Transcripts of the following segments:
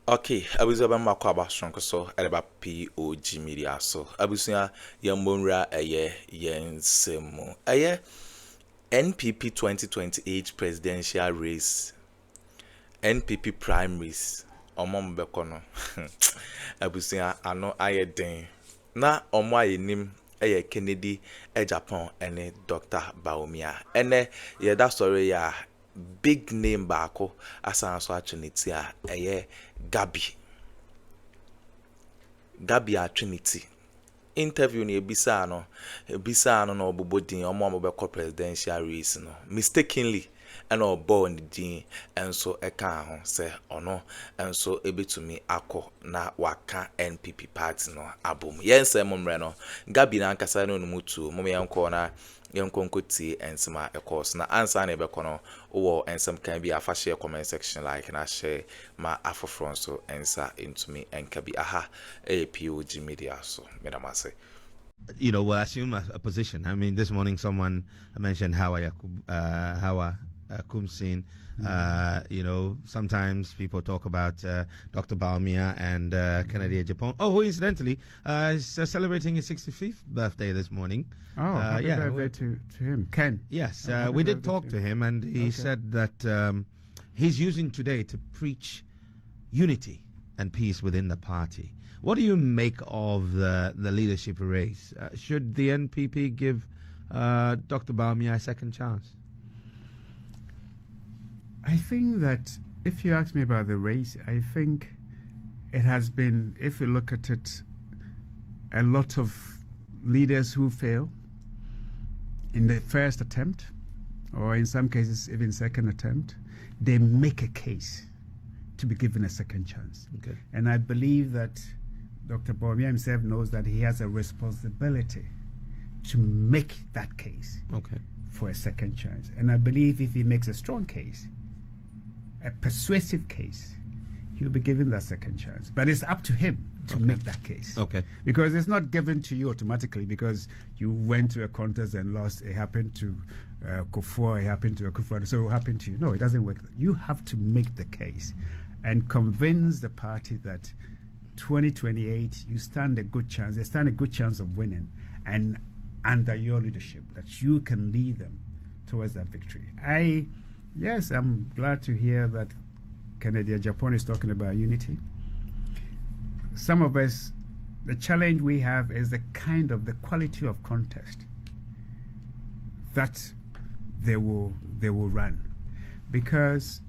Okay, abusua makwa abasonko so eleba POG Media so abusua yambonra yensemu NPP 2028 presidential race NPP primaries omombe no abusua ano ayeden na omo ayenim Kennedy Japan ene Dr. Bawumia ene yeda story ya big name baako asan so atwenity Gabby a Trinity interview ni ebisa no na obobodin omo be presidential race no mistakenly and born din enso eka ho se ono enso ebetumi akọ na waka NPP party no abom yense momre no Gabby na ankasa no mutu mom yenko na yenkonkoti ensema course na answer na ebekọ no wo ensem kan bi afa share comment section like na share ma afofron so ensa into me enka bi aha POG Media so medamase. We'll assume a position. I mean, this morning someone mentioned Hawa Kumsin. Sometimes people talk about Dr. Bawumia and Kennedy Japan. Oh, who incidentally is celebrating his 65th birthday this morning. Oh, happy birthday to him, Ken. Yes, we did talk to him, and he said that he's using today to preach unity and peace within the party. What do you make of the leadership race? Should the NPP give Dr. Bawumia a second chance? I think that if you ask me about the race, I think it has been, if you look at it, a lot of leaders who fail in the first attempt, or in some cases even second attempt, they make a case to be given a second chance. Okay. And I believe that Dr. Bawumia himself knows that he has a responsibility to make that case for a second chance. And I believe if he makes a strong case, a persuasive case, he'll be given that second chance. But it's up to him to make that case. Okay. Because it's not given to you automatically because you went to a contest and lost. It happened to Akuffo, it happened to Akuffo, so it happened to you. No, it doesn't work. You have to make the case and convince the party that 2028, you stand a good chance. They stand a good chance of winning, and under your leadership, that you can lead them towards that victory. Yes, I'm glad to hear that Kennedy Japan is talking about unity. Some of us, the challenge we have is the quality of contest that they will run, because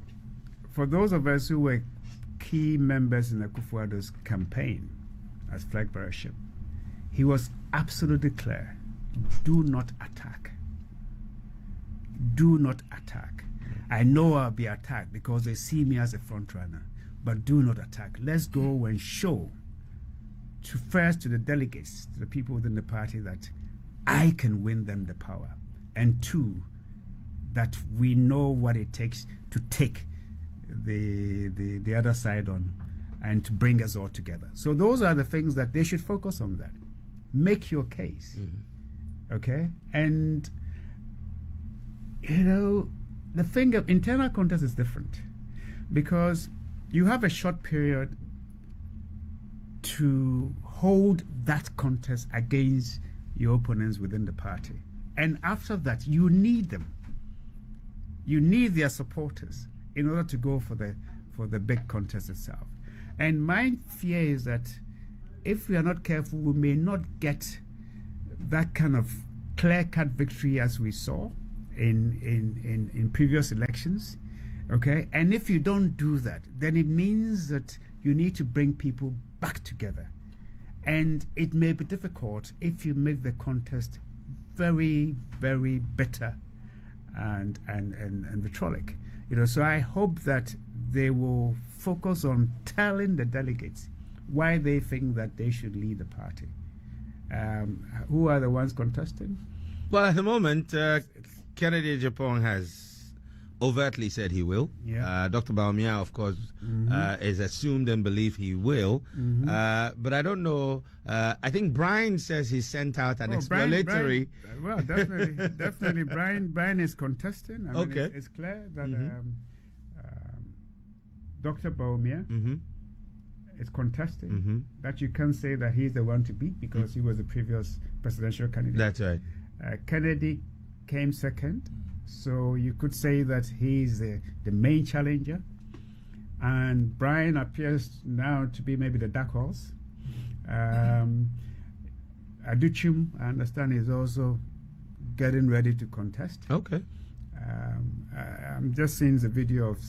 for those of us who were key members in Akuffo's campaign as flag bearership, he was absolutely clear: do not attack. Do not attack. I know I'll be attacked because they see me as a front runner, but do not attack. Let's go and show to the delegates, to the people within the party, that I can win them the power, and two, that we know what it takes to take the other side on and to bring us all together. So those are the things that they should focus on. That make your case. Okay? And the thing of internal contest is different, because you have a short period to hold that contest against your opponents within the party, and after that you need them. You need their supporters in order to go for the big contest itself. And my fear is that if we are not careful, we may not get that kind of clear-cut victory as we saw in previous elections. Okay? And if you don't do that, then it means that you need to bring people back together. And it may be difficult if you make the contest very, very bitter and vitriolic. So I hope that they will focus on telling the delegates why they think that they should lead the party. Who are the ones contesting? Well, at the moment, Kennedy Japan has overtly said he will. Yeah. Dr. Bawumia, of course, is assumed and believe he will. But I don't know. I think Brian says he sent out an explanatory. Well, definitely. Brian is contesting. I mean, it's clear that Dr. Bawumia is contesting, Mm-hmm. that you can't say that he's the one to beat because he was the previous presidential candidate. That's right. Kennedy came second, so you could say that he's the main challenger. And Brian appears now to be maybe the dark horse. Addo, I understand, is also getting ready to contest. Okay. I'm just seeing the video of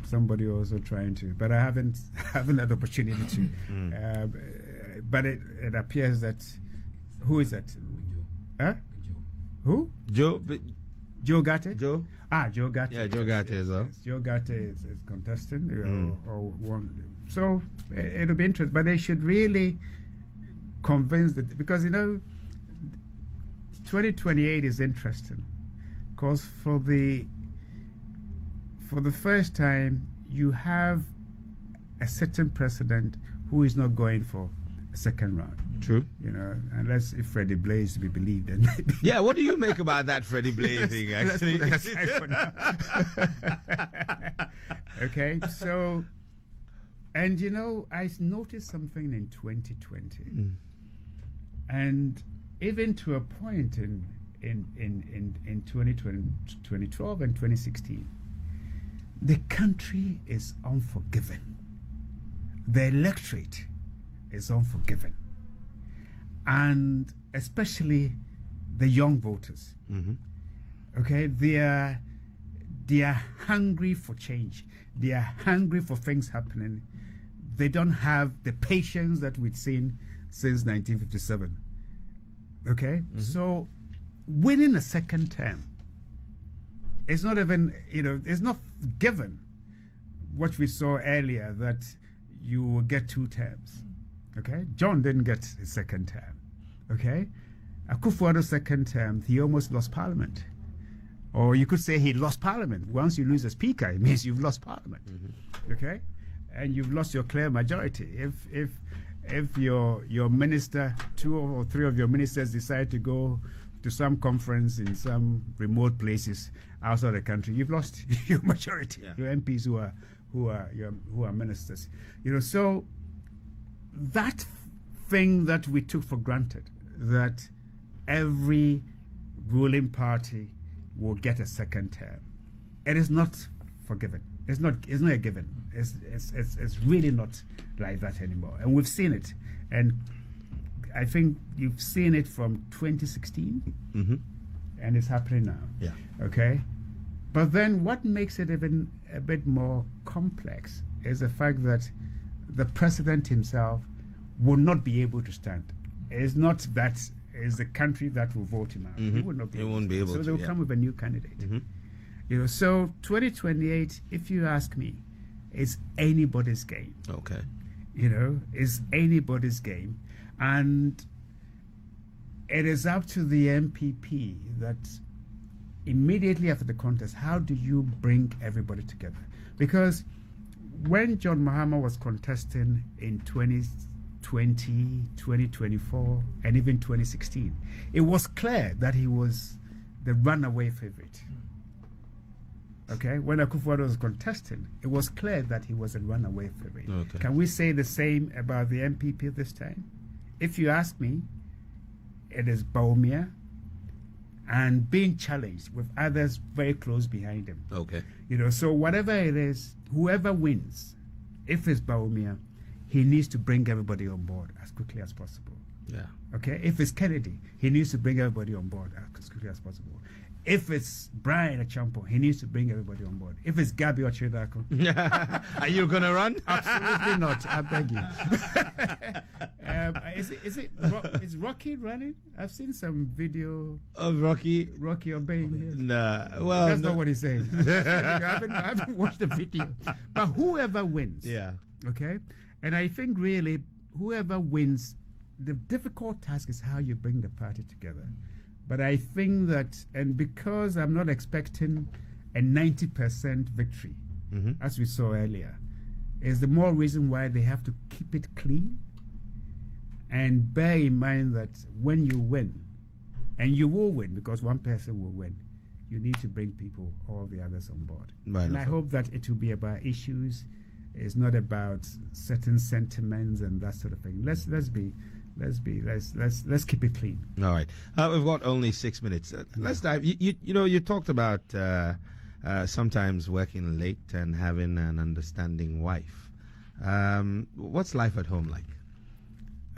somebody also trying to, but I haven't had the opportunity to. But it appears that who is that? Huh? Who? Joe Gatti? Joe Joe Gatti. Yeah, Joe Gatti as well. Yes, Joe Gatti is contesting or one. So it'll be interesting, but they should really convince that, because 2028 is interesting, because for the first time you have a certain president who is not going for a second round. True. Unless if Freddie Blaze to be believed, then maybe. Yeah, what do you make about that Freddie Blaze thing, actually? Let's put that aside for now. Okay, so, and I noticed something in 2020, and even to a point in 2012 and 2016, the country is unforgiving. The electorate is unforgiving. And especially the young voters. Mm-hmm. Okay, they are hungry for change. They are hungry for things happening. They don't have the patience that we've seen since 1957. Okay, so winning a second term, it's not even, it's not given. What we saw earlier, that you will get 2 terms. Okay, John didn't get his second term. Okay, Akuffo's second term, he almost lost parliament. Or you could say he lost parliament. Once you lose a speaker, it means you've lost parliament. Okay, and you've lost your clear majority. If your minister, 2 or 3 of your ministers decide to go to some conference in some remote places outside the country, you've lost your majority. Yeah. Your MPs who are ministers. So that thing that we took for granted, that every ruling party will get a second term, it is not forgiven. It's not a given. It's really not like that anymore. And we've seen it. And I think you've seen it from 2016, and it's happening now. Yeah. Okay. But then what makes it even a bit more complex is the fact that the president himself will not be able to stand. It's not that it's the country that will vote him out. He will not be. He won't be able to. So they'll come with a new candidate. So 2028, if you ask me, is anybody's game. Okay. Is anybody's game, and it is up to the NPP that immediately after the contest, how do you bring everybody together? Because when John Mahama was contesting in 2020, 2024, and even 2016, it was clear that he was the runaway favorite. Okay, when Akuffo was contesting, it was clear that he was a runaway favorite. Okay. Can we say the same about the NPP this time? If you ask me, it is Bawumia and being challenged with others very close behind him. Okay. So whatever it is, whoever wins, if it's Bawumia, he needs to bring everybody on board as quickly as possible. Yeah. Okay. If it's Kennedy, he needs to bring everybody on board as quickly as possible. If it's Brian Achampo, he needs to bring everybody on board. If it's Gabby or Chidako, are you gonna run? Absolutely not. I beg you. Is Rocky running? I've seen some video of Rocky obeying. Nah, well, that's not what he's saying. I haven't watched the video. But whoever wins, yeah, okay. And I think really, whoever wins, the difficult task is how you bring the party together. But I think that, and because I'm not expecting a 90% victory, as we saw earlier, is the more reason why they have to keep it clean and bear in mind that when you win, and you will win because one person will win, you need to bring people, all the others on board. And I hope that it will be about issues. It's not about certain sentiments and that sort of thing. Let's keep it clean. All right. We've got only 6 minutes. Let's dive. You talked about sometimes working late and having an understanding wife. What's life at home like?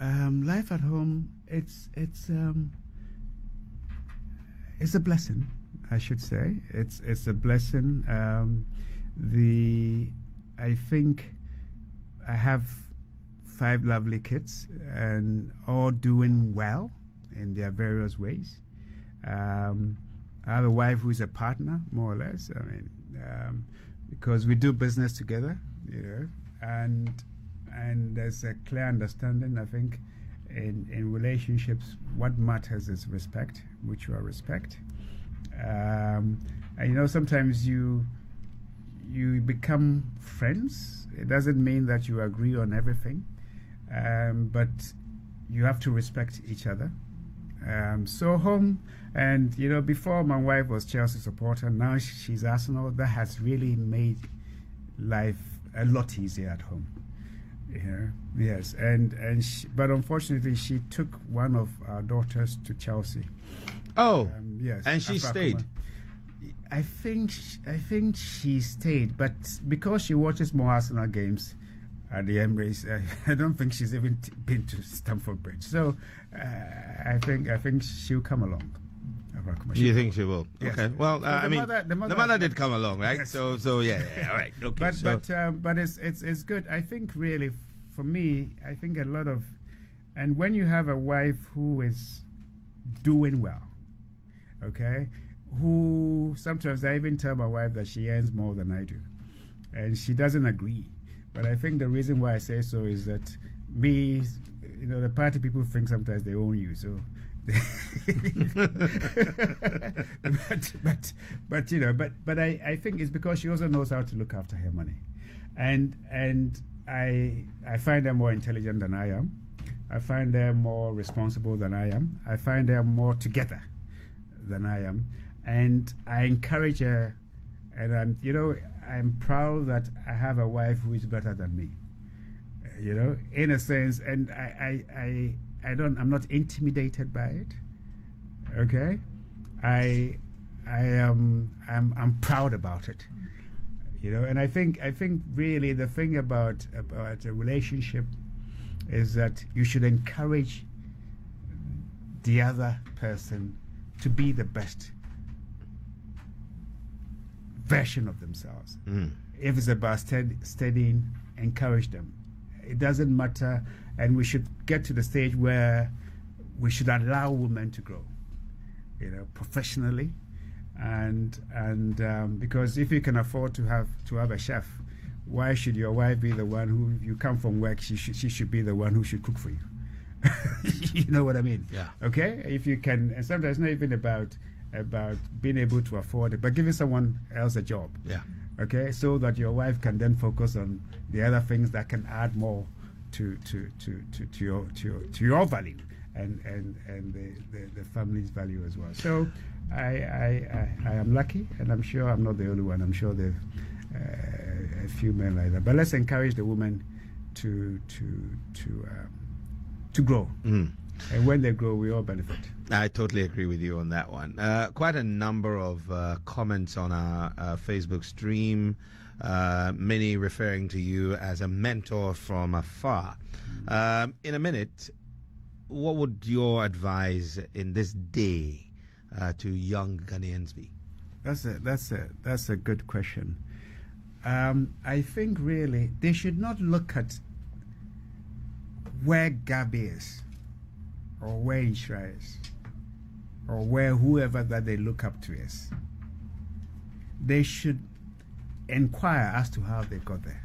Life at home, it's a blessing, I should say. It's a blessing. I think I have 5 lovely kids and all doing well in their various ways. I have a wife who is a partner, more or less. I mean, because we do business together, and there's a clear understanding. I think in relationships, what matters is respect, mutual respect. And sometimes you become friends. It doesn't mean that you agree on everything, but you have to respect each other. So home, and before my wife was Chelsea supporter, now she's Arsenal. That has really made life a lot easier at home. Yes, but unfortunately, she took one of our daughters to Chelsea. Oh, yes, and she stayed. I think she stayed, but because she watches more Arsenal games at the Emirates, I don't think she's even been to Stamford Bridge. So I think she'll come along. You think she will? Yes. Okay. Well, the mother did come along, right? Yes. So yeah. All right. Okay. But it's good. I think really, for me, I think a lot of, and when you have a wife who is doing well, okay, who sometimes I even tell my wife that she earns more than I do, and she doesn't agree. But I think the reason why I say so is that me, the party people think sometimes they own you, so. but I think it's because she also knows how to look after her money, and I find her more intelligent than I am. I find her more responsible than I am. I find her more together than I am, and I encourage her, and I'm proud that I have a wife who is better than me, in a sense, and I'm not intimidated by it. Okay, I'm proud about it. And I think really the thing about a relationship is that you should encourage the other person to be the best version of themselves. If it's about studying, encourage them. It doesn't matter, and we should get to the stage where we should allow women to grow, professionally, and because if you can afford to have a chef, why should your wife be the one who, if you come from work, she should be the one who should cook for you? You know what I mean? Yeah. Okay. If you can, and sometimes it's not even about being able to afford it, but giving someone else a job. Yeah. Okay, so that your wife can then focus on the other things that can add more to your value and the family's value as well. So I am lucky, and I'm sure I'm not the only one. I'm sure there are a few men like that. But let's encourage the women to grow. And when they grow, we all benefit. I totally agree with you on that one. Quite a number of comments on our Facebook stream, many referring to you as a mentor from afar. In a minute, what would your advice in this day to young Ghanaians be? That's a good question. I think really they should not look at where Gabby is, or where Isha is, or where whoever that they look up to is. They should inquire as to how they got there.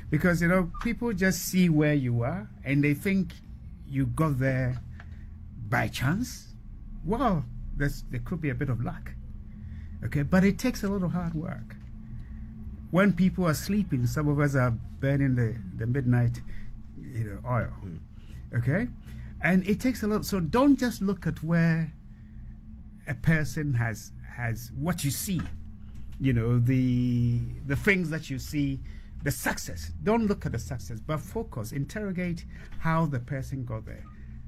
Because, people just see where you are and they think you got there by chance. Well, there could be a bit of luck. Okay, but it takes a lot of hard work. When people are sleeping, some of us are burning the midnight oil. Okay? And it takes a lot. So don't just look at where a person has what you see, the things that you see the success. Don't look at the success, but focus, interrogate how the person got there,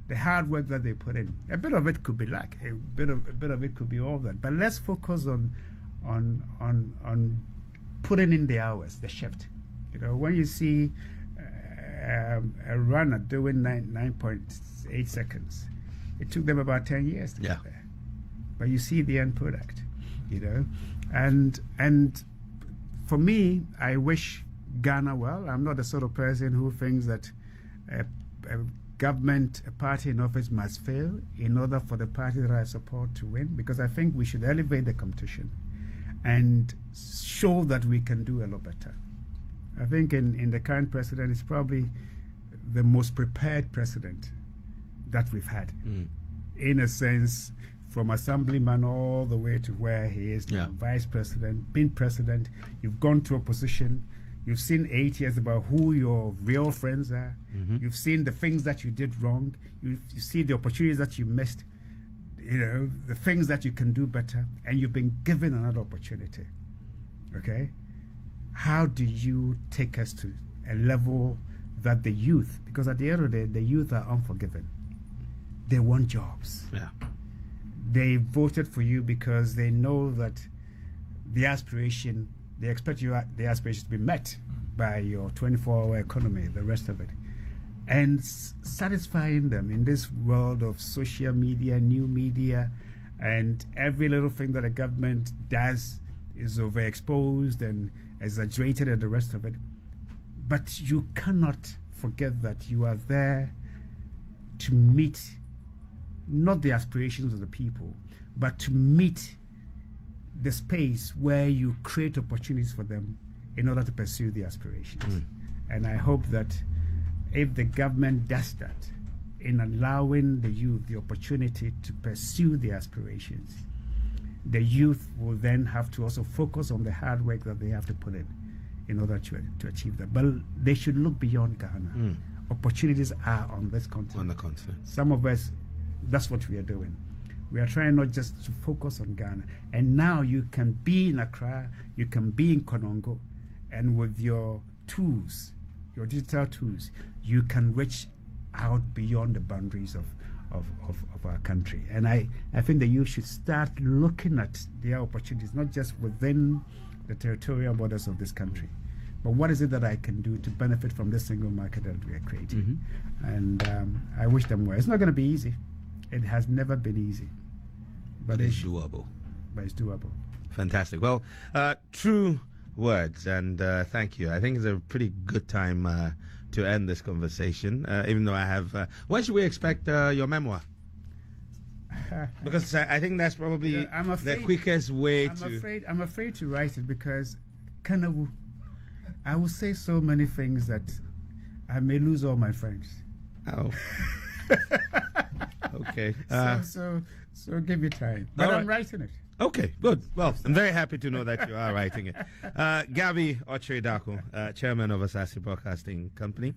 the hard work that they put in. A bit of it could be luck, a bit of it could be all that. But let's focus on putting in the hours, the shift. You know, when you see a runner doing 9.8 seconds, it took them about 10 years to get there. But you see the end product, you know, and for me, I wish Ghana well. I'm not the sort of person who thinks that a government, a party in office must fail in order for the party that I support to win, because I think we should elevate the competition and show that we can do a lot better. I think in the current president, it's probably the most prepared president that we've had, in a sense, from assemblyman all the way to where he is now, vice president, being president. You've gone to opposition. You've seen 8 years about who your real friends are. You've seen the things that you did wrong. You see the opportunities that you missed, you know, the things that you can do better, and you've been given another opportunity. Okay? How do you take us to a level that the youth, because at the end of the day, the youth are unforgiving. They want jobs. Yeah. They voted for you because they know that the aspiration, they expect the aspiration to be met by your 24-hour economy, the rest of it. And satisfying them in this world of social media, new media, and every little thing that the government does is overexposed and exaggerated and the rest of it. But you cannot forget that you are there to meet not the aspirations of the people, but to meet the space where you create opportunities for them in order to pursue the aspirations. And I hope that if the government does that, in allowing the youth the opportunity to pursue the aspirations, the youth will then have to also focus on the hard work that they have to put in order to achieve that. But they should look beyond Ghana. Opportunities are on this continent. On the continent. Some of us, that's what we are doing. We are trying not just to focus on Ghana. And now you can be in Accra, you can be in Konongo, and with your tools, your digital tools, you can reach out beyond the boundaries of our country. And I think that you should start looking at their opportunities, not just within the territorial borders of this country, but what is it that I can do to benefit from this single market that we are creating? And I wish them well. It's not going to be easy. It has never been easy. But it's doable. But it's doable. Fantastic. Well, true words, and thank you. I think it's a pretty good time to end this conversation, even though I have... when should we expect your memoir? Because I think that's probably the quickest way I'm afraid to write it because I will say so many things that I may lose all my friends. Oh. Okay. So give me time. But I'm writing it. Okay, good. Well, I'm very happy to know that you are writing it. Gabby Ochre-Daku, Chairman of Asasi Broadcasting Company,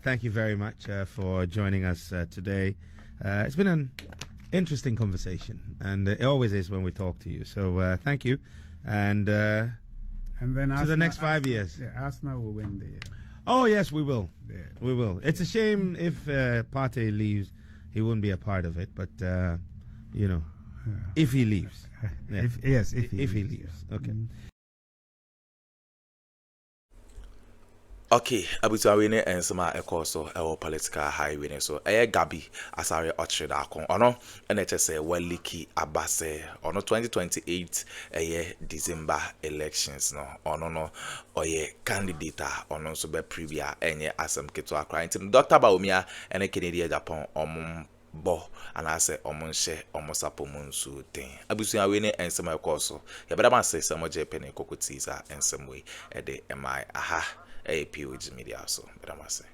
thank you very much for joining us today. It's been an interesting conversation, and it always is when we talk to you. So thank you, and then to the next 5 years. Yeah, Arsenal will win the. Oh yes, we will. Yeah. We will. It's a shame if Partey leaves, he won't be a part of it. But you know, if he leaves, yeah. if he leaves, okay. Okay, abutawine ensema ekoso ewo political highway so Gabby asare Ochre-Daku ono NHS waliki abase ono 2028 December elections no ono no oye candidate ono so be previa enye asem keto akra ntim Dr. Bawumia&KEN Japan bo anase omunhye omusapo munsu ten abutawine ensema ekoso yabeda ma se samoje pene kokoti za ensemwe ede mi aha POG Media so, but I must say.